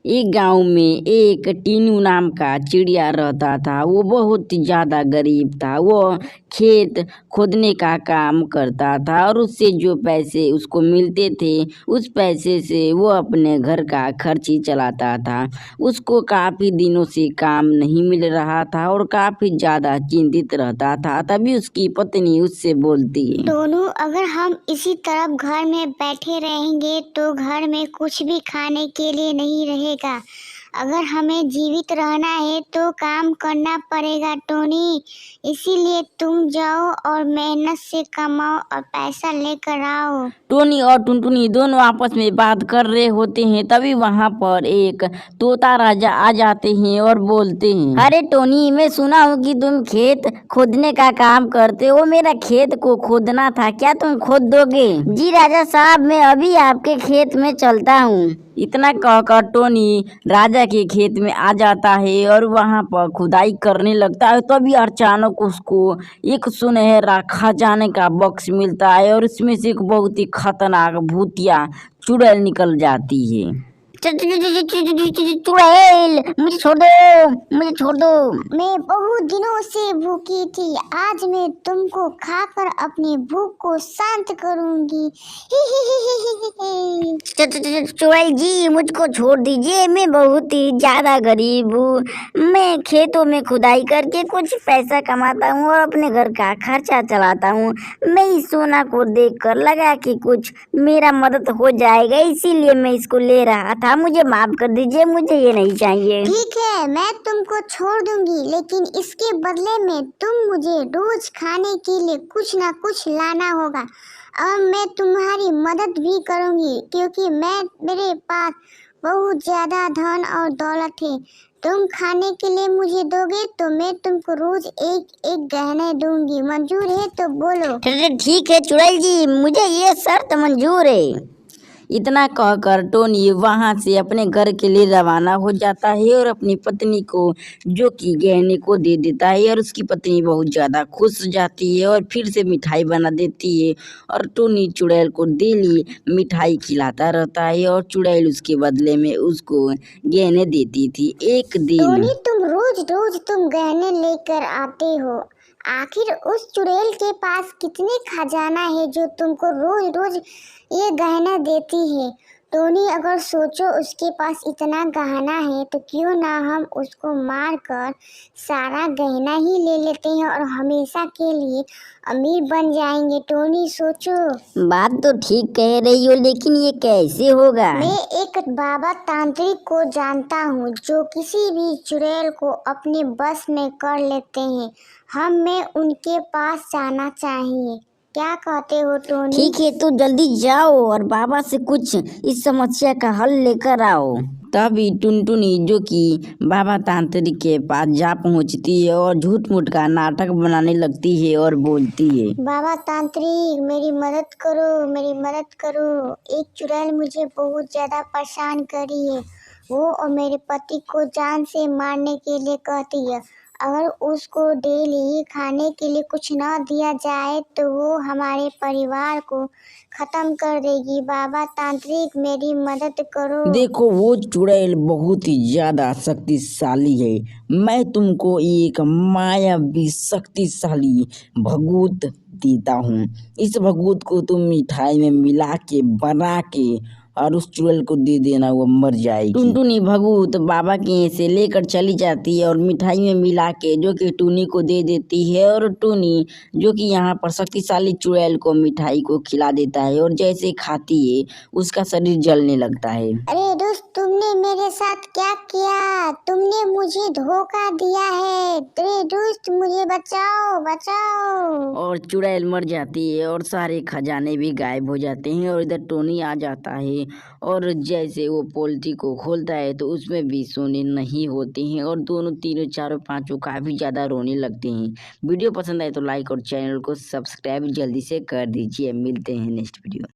एक गांव में एक टीनू नाम का चिड़िया रहता था। वो बहुत ही ज़्यादा गरीब था। वो खेत खोदने का काम करता था और उससे जो पैसे उसको मिलते थे उस पैसे से वो अपने घर का खर्च ही चलाता था। उसको काफ़ी दिनों से काम नहीं मिल रहा था और काफ़ी ज़्यादा चिंतित रहता था। तभी उसकी पत्नी उससे बोलती है, टोनू, अगर हम इसी तरफ घर में बैठे रहेंगे तो घर में कुछ भी खाने के लिए नहीं रहेगा। अगर हमें जीवित रहना है तो काम करना पड़ेगा टोनी। इसीलिए तुम जाओ और मेहनत से कमाओ और पैसा लेकर आओ। टोनी और टुनटुनी दोनों आपस में बात कर रहे होते हैं। तभी वहाँ पर एक तोता राजा आ जाते हैं और बोलते हैं, अरे टोनी, मैं सुना हूँ कि तुम खेत खोदने का काम करते हो। मेरा खेत को खोदना था, क्या तुम खोद दोगे? जी राजा साहब, मैं अभी आपके खेत में चलता हूँ। इतना कहकर टोनी राजा के खेत में आ जाता है और वहाँ पर खुदाई करने लगता है। तभी अचानक उसको एक सुनहरा खजाने का बॉक्स मिलता है और उसमें से एक बहुत ही खतरनाक भूतिया चुड़ैल निकल जाती है। चुड़ैल, मुझे छोड़ दो, मुझे छोड़ दो। मैं बहुत दिनों से भूखी थी। आज मैं तुमको खाकर अपनी भूख को शांत करूंगी। चुड़ैल जी, मुझको छोड़ दीजिए। मैं बहुत ही ज्यादा गरीब हूँ। मैं खेतों में खुदाई करके कुछ पैसा कमाता हूँ और अपने घर का खर्चा चलाता हूँ। मैं इस सोना को देखकर लगा कि कुछ मेरा मदद हो जाएगा, इसीलिए मैं इसको ले रहा था। मुझे माफ कर दीजिए, मुझे ये नहीं चाहिए। ठीक है, मैं तुमको छोड़ दूंगी, लेकिन इसके बदले में तुम मुझे रोज खाने के लिए कुछ ना कुछ लाना होगा। अब मैं तुम्हारी मदद भी करूंगी क्योंकि मेरे पास बहुत ज्यादा धन और दौलत है। तुम खाने के लिए मुझे दोगे तो मैं तुमको रोज एक एक गहने दूंगी। मंजूर है तो बोलो। ठीक है चुड़ैल जी, मुझे ये शर्त मंजूर है। इतना कहकर टोनी वहां से अपने घर के लिए रवाना हो जाता है और अपनी पत्नी को, जो कि गहने को दे देता है। और उसकी पत्नी बहुत ज़्यादा खुश हो जाती है और फिर से मिठाई बना देती है और टोनी चुड़ैल को डेली मिठाई खिलाता रहता है और चुड़ैल उसके बदले में उसको गहने देती थी। एक दिन टोनी, तुम रोज रोज गहने लेकर आते हो। आखिर उस चुड़ैल के पास कितने खजाना है जो तुमको रोज रोज ये गहना देती है। टोनी, अगर सोचो उसके पास इतना गहना है तो क्यों ना हम उसको मार कर सारा गहना ही ले लेते हैं और हमेशा के लिए अमीर बन जाएंगे। टोनी, सोचो। बात तो ठीक कह रही हो, लेकिन ये कैसे होगा? मैं एक बाबा तांत्रिक को जानता हूँ जो किसी भी चुड़ैल को अपने बस में कर लेते हैं। हमें उनके पास जाना चाहिए। क्या कहते हो टोनी? ठीक है, तो जल्दी जाओ और बाबा से कुछ इस समस्या का हल लेकर आओ। तभी टुनटुनी, जो कि बाबा तांत्रिक के पास जा पहुंचती है और झूठ मूठ का नाटक बनाने लगती है और बोलती है, बाबा तांत्रिक, मेरी मदद करो, मेरी मदद करो। एक चुड़ैल मुझे बहुत ज्यादा परेशान करी है। वो और मेरे पति को जान से मारने के लिए कहती है। अगर उसको डेली खाने के लिए कुछ ना दिया जाए तो वो हमारे परिवार को खत्म कर देगी। बाबा तांत्रिक, मेरी मदद करो। देखो, वो चुड़ैल बहुत ही ज्यादा शक्तिशाली है। मैं तुमको एक मायावी शक्तिशाली भभूत देता हूँ। इस भभूत को तुम मिठाई में मिला के बना के और उस चुड़ैल को दे देना, वो मर जाएगी। टुनटुनी भभूत बाबा के यहाँ से लेकर चली जाती है और मिठाई में मिला के जो कि टूनी को दे देती है। और टूनी, जो कि यहाँ पर शक्तिशाली चुड़ैल को मिठाई को खिला देता है और जैसे खाती है उसका शरीर जलने लगता है। अरे दोस्त, तुमने मेरे साथ क्या किया? तुमने मुझे धोखा दिया है। अरे दोस्त, मुझे बचाओ, बचाओ। और चुड़ैल मर जाती है और सारे खजाने भी गायब हो जाते हैं। और इधर टोनी आ जाता है और जैसे वो पोल्ट्री को खोलता है तो उसमें भी सोने नहीं होते हैं और दोनों तीनों चारों पांचों काफ़ी ज़्यादा रोने लगते हैं। वीडियो पसंद आए तो लाइक और चैनल को सब्सक्राइब जल्दी से कर दीजिए। मिलते हैं नेक्स्ट वीडियो।